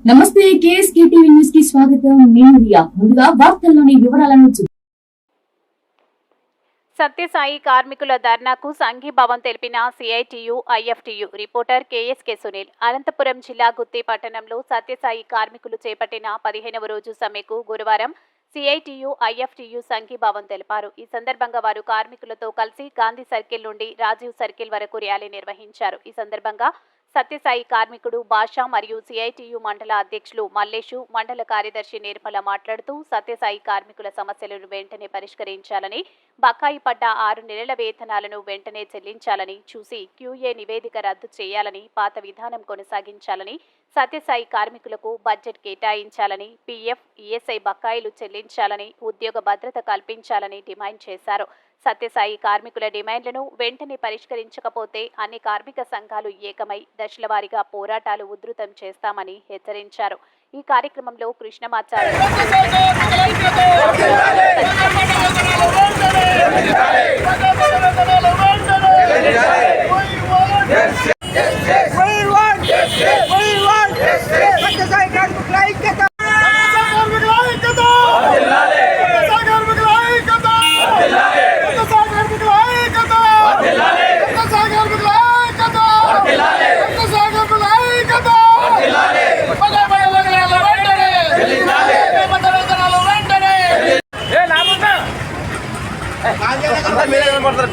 నమస్తే KSK TV news కి స్వాగతం. నేను రియా. ముందుగా వార్తల్లోని వివరాలను సత్యసాయి కార్మికుల ధర్నాకు సంఘీభావం తెలిపిన CITU IFTU reporter KSK Sunil. Anantapur జిల్లా గుత్తి పట్టణంలో సత్యసాయి కార్మికులు చేపట్టిన 15వ రోజు సమ్మెకు గురువారం సిఐటియు ఐఎఫ్టియు సంఘీభావం తెలిపారు. ఈ సందర్భంగా వారు కార్మికులతో కలిసి గాంధీ సర్కిల్ నుండి రాజీవ్ సర్కిల్ వరకు ర్యాలీ నిర్వహించారు. ఈ సందర్భంగా సత్యసాయి కార్మికుడు భాష మరియు సిఐటియు మండల అధ్యక్షులు మల్లేషు, మండల కార్యదర్శి నిర్మల మాట్లాడుతూ సత్యసాయి కార్మికుల సమస్యలను వెంటనే పరిష్కరించాలని, బకాయి పడ్డ 6 నెలల వేతనాలను వెంటనే చెల్లించాలని, చూసి క్యూఏ నివేదిక రద్దు చేయాలని, పాత విధానం కొనసాగించాలని, సత్యసాయి కార్మికులకు బడ్జెట్ కేటాయించాలని, పీఎఫ్, ఈఎస్ఐ బకాయిలు చెల్లించాలని, ఉద్యోగ భద్రత కల్పించాలని డిమాండ్ చేశారు. సత్యసాయి కార్మికుల డిమాండ్లను వెంటనే పరిష్కరించకపోతే అన్ని కార్మిక సంఘాలు ఏకమై దశలవారీగా పోరాటాలు ఉధృతం చేస్తామని హెచ్చరించారు. ఈ కార్యక్రమంలో కృష్ణమాచార్య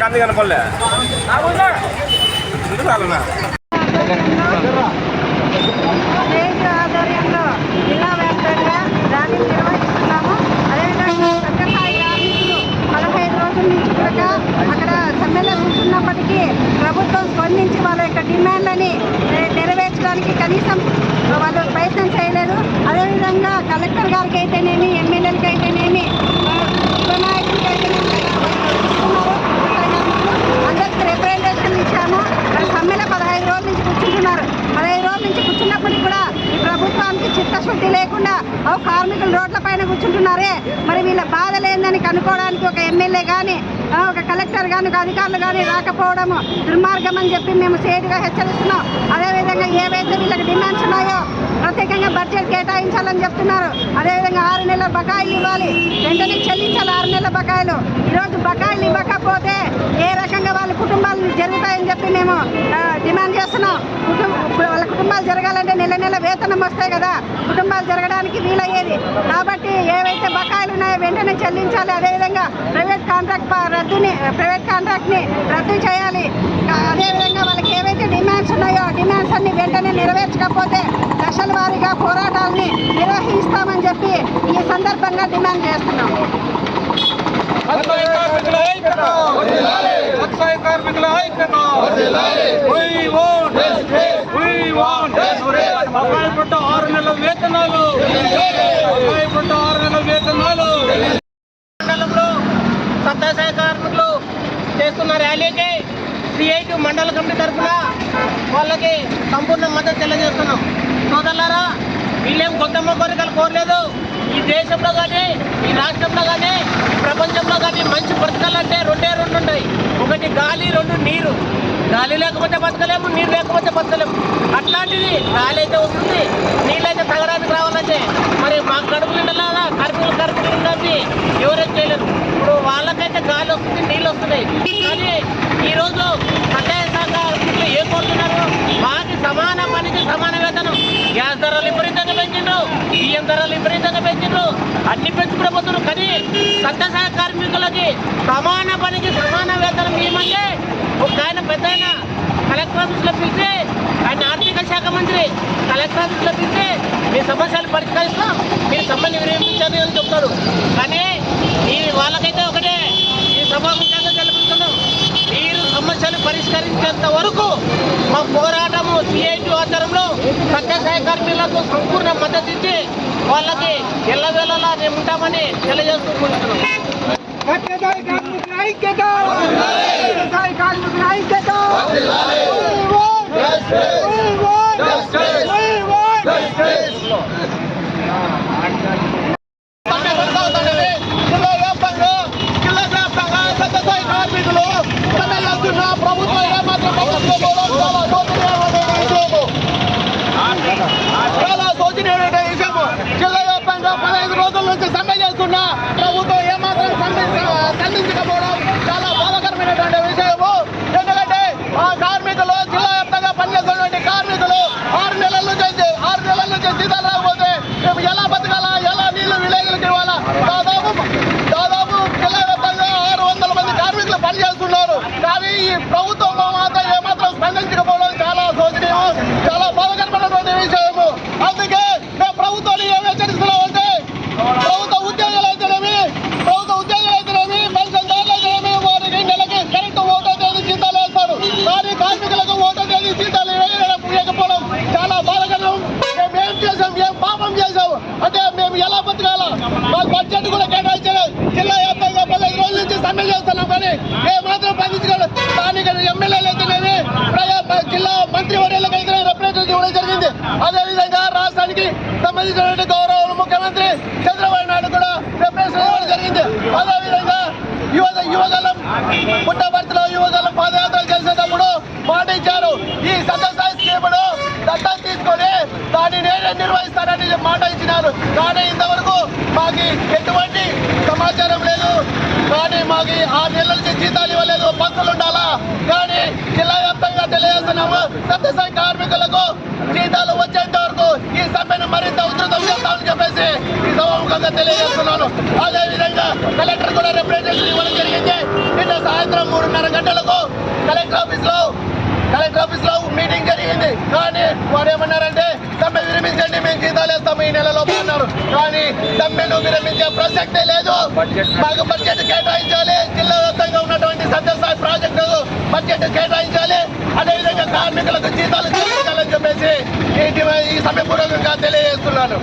గాంధీ కనపడలే ఆధ్వర్యంలో జిల్లా వ్యాప్తంగా ర్యాలీ నిర్వహిస్తున్నాము. అదేవిధంగా సత్యసాయి కార్మికులు 15 రోజుల నుంచి కూడా అక్కడ సమ్మెలో కూర్చున్నప్పటికీ ప్రభుత్వం స్పందించి వాళ్ళ యొక్క డిమాండ్లని నెరవేర్చడానికి కనీసం వాళ్ళు ప్రయత్నం చేయలేదు. అదేవిధంగా కలెక్టర్ గారికి అయితేనేమి, ఎమ్మెల్యేలకి అయితేనేమి, నాయకులకి అయితేనేమి అందరికి రిప్రజెంటేషన్ ఇచ్చాము. వాళ్ళు సమ్మెలో 15 రోజుల నుంచి కూర్చుంటున్నారు. 15 రోజుల నుంచి కూర్చున్నప్పటికీ కూడా ఈ ప్రభుత్వానికి చిత్తశుద్ధి లేకుండా కార్మికులు రోడ్ల పైన కూర్చుంటున్నారే. మరి వీళ్ళ బాధలు ఏందని కనుక్కోవడానికి ఒక ఎమ్మెల్యే కానీ, ఒక కలెక్టర్ కానీ, ఒక అధికారులు కానీ రాకపోవడము దుర్మార్గం అని చెప్పి మేము సేటుగా హెచ్చరిస్తున్నాం. అదేవిధంగా ఏవైతే వీళ్ళకి డిమాండ్స్ ఉన్నాయో ప్రత్యేకంగా బడ్జెట్ కేటాయించాలని చెప్తున్నారు. అదేవిధంగా 6 నెలల బకాయిలు ఇవ్వాలి, వెంటనే చెల్లించాలి 6 నెలల బకాయిలు. ఈరోజు బకాయిలు ఇవ్వకపోతే ఏ రకంగా వాళ్ళ కుటుంబాలు జరుగుతాయని చెప్పి మేము డిమాండ్ చేస్తున్నాం. వాళ్ళ కుటుంబాలు జరగాలంటే నెల నెల వేతనం వస్తాయి కదా, కుటుంబాలు జరగడానికి వీలయ్యేది. కాబట్టి ఏవైతే బకాయిలు ఉన్నాయో వెంటనే చెల్లించాలి. అదేవిధంగా ప్రైవేట్ కాంట్రాక్ట్ని రద్దు చేయాలి. అదేవిధంగా వాళ్ళకి ఏవైతే డిమాండ్స్ ఉన్నాయో డిమాండ్స్ అన్ని వెంటనే నెరవేర్చకపోతే దశల వారీగా పోరాటాలని నిర్వహిస్తామని చెప్పి ఈ సందర్భంగా డిమాండ్ చేస్తున్నాం. సత్యసాయి కార్మికులు చేస్తున్న ర్యాలీకి సిఐటి మండల కమిటీ తరఫున వాళ్ళకి సంపూర్ణ మద్దతు తెలియజేస్తున్నాం. సోదరులారా, వీళ్ళేం కొత్త కోరికలు కోరలేదు. ఈ దేశంలో కానీ, ఈ రాష్ట్రంలో కానీ, ఈ ప్రపంచంలో కానీ మంచి బ్రతకాలంటే రెండు ఉంటాయి. ఒకటి గాలి, 2 నీరు. గాలి లేకపోతే బతకలేము, నీరు లేకపోతే బతకలేము. అట్లాంటిది గాలి అయితే వస్తుంది, నీళ్ళైతే తగడానికి రావాలంటే మరి మా కడుపు నిండాలా కార్మికులు కలిసి ఎవరైతే చేయలేరు. ఇప్పుడు వాళ్ళకైతే గాలి వస్తుంది, నీళ్ళు వస్తున్నాయి. కానీ ఈరోజు సత్యసాయి కార్మికులు ఏం కోరుతున్నారు? మాకు సమాన పనికి సమాన వేతనం. గ్యాస్ ధరలు విపరీతంగా పెంచిండ్రు, బియ్యం ధరలు విపరీతంగా పెంచిండ్రు, అన్ని పెంచుకునే పోతున్నారు. కానీ సత్యసాయి కార్మికులకి సమాన పనికి సమాన వేతనం ఏమంటే ఒక ఆయన పెద్ద ఆయన కలెక్టర్ ఆఫీస్లో పిలిచి, ఆయన ఆర్థిక శాఖ మంత్రి కలెక్టర్ ఆఫీస్లో పిలిచి మీ సమస్యలు పరిష్కరిస్తాం, మీరు సమ్మెను విరమించాలి అని చెప్తారు. కానీ వాళ్ళకైతే ఒకటే ఈ సభాముఖంగా తెలుపుతున్నాం, మీరు సమస్యలు పరిష్కరించేంత వరకు మా పోరాటము సిఐటి ఆధ్వర్యంలో సత్యసాయి కార్మికులకు సంపూర్ణ మద్దతు ఇచ్చి వాళ్ళకి ఎల్లవేళలా మేము ఉంటామని తెలియజేస్తూ కూర్చున్నాం. సత్యసాయి కార్మికుల ఐక్యత, సత్యసాయి కార్మికుల ఐక్యత. సత్యసాయి కార్మికులు ప్రభుత్వం ఏమాత్రం చాలా శోచనీయమైన మాకు బడ్జెట్ కూడా కేటాయించలేదు. జిల్లా వ్యాప్తంగా 15 రోజుల నుంచి సమ్మె చేస్తున్నాం, కానీ ఏ మాత్రం స్పందించగలరు. స్థానిక ఎమ్మెల్యేలు అయితేనేమి జిల్లా మంత్రివర్యులకు అయితే రిప్రజెంటేటివ్ ఇవ్వడం జరిగింది. అదేవిధంగా రాష్ట్రానికి సంబంధించినటువంటి గౌరవ ముఖ్యమంత్రి చంద్రబాబు నాయుడు కూడా రిప్రజెంటేటివ్ ఇవ్వడం జరిగింది. అదేవిధంగా యువగలం పుట్టపర్తిలో యువగలం పాదయాత్ర చేసేటప్పుడు మాట ఇచ్చారు. ఈ సత్యసాయి స్కీమును దత్తం తీసుకొని దాన్ని నేనే నిర్వహిస్తానని మాట ఇచ్చినారు. కానీ ఇంతవరకు మాకు ఎటువంటి సమాచారం లేదు. కానీ మాకు 6 నెలల నుంచి జీతాలు ఇవ్వలేదు. పంతులు ఉండాలా. కానీ జిల్లా వ్యాప్తంగా తెలియజేస్తున్నాము, సత్యసాయి కార్మికులకు జీతాలు వచ్చేంత వరకు ఈ సమ్మెను మరింత ఉధృతం చేస్తామని చెప్పేసి ఈ సభాముఖంగా తెలియజేస్తున్నాను. అదేవిధంగా కలెక్టర్ కూడా రిప్రజెంటేటివ్ ఇవ్వడం జరిగింది. నిన్న సాయంత్రం 3:30 గంటలకు కలెక్టర్ ఆఫీస్ లో మీటింగ్ జరిగింది. కానీ వారు ఏమన్నారంటే సమ్మె విరమించండి, మేము జీతాలు వేస్తాము ఈ నెలలో అన్నారు. కానీ సమ్మెను విరమించే ప్రసక్తే లేదు. మాకు బడ్జెట్ కేటాయించాలి. జిల్లా వ్యాప్తంగా ఉన్నటువంటి సత్యసాయి ప్రాజెక్టు బడ్జెట్ కేటాయించాలి. అదేవిధంగా కార్మికులకు జీతాలు చెల్లించాలని చెప్పేసి ఈ సమ్మె పూర్వకంగా తెలియజేస్తున్నాను.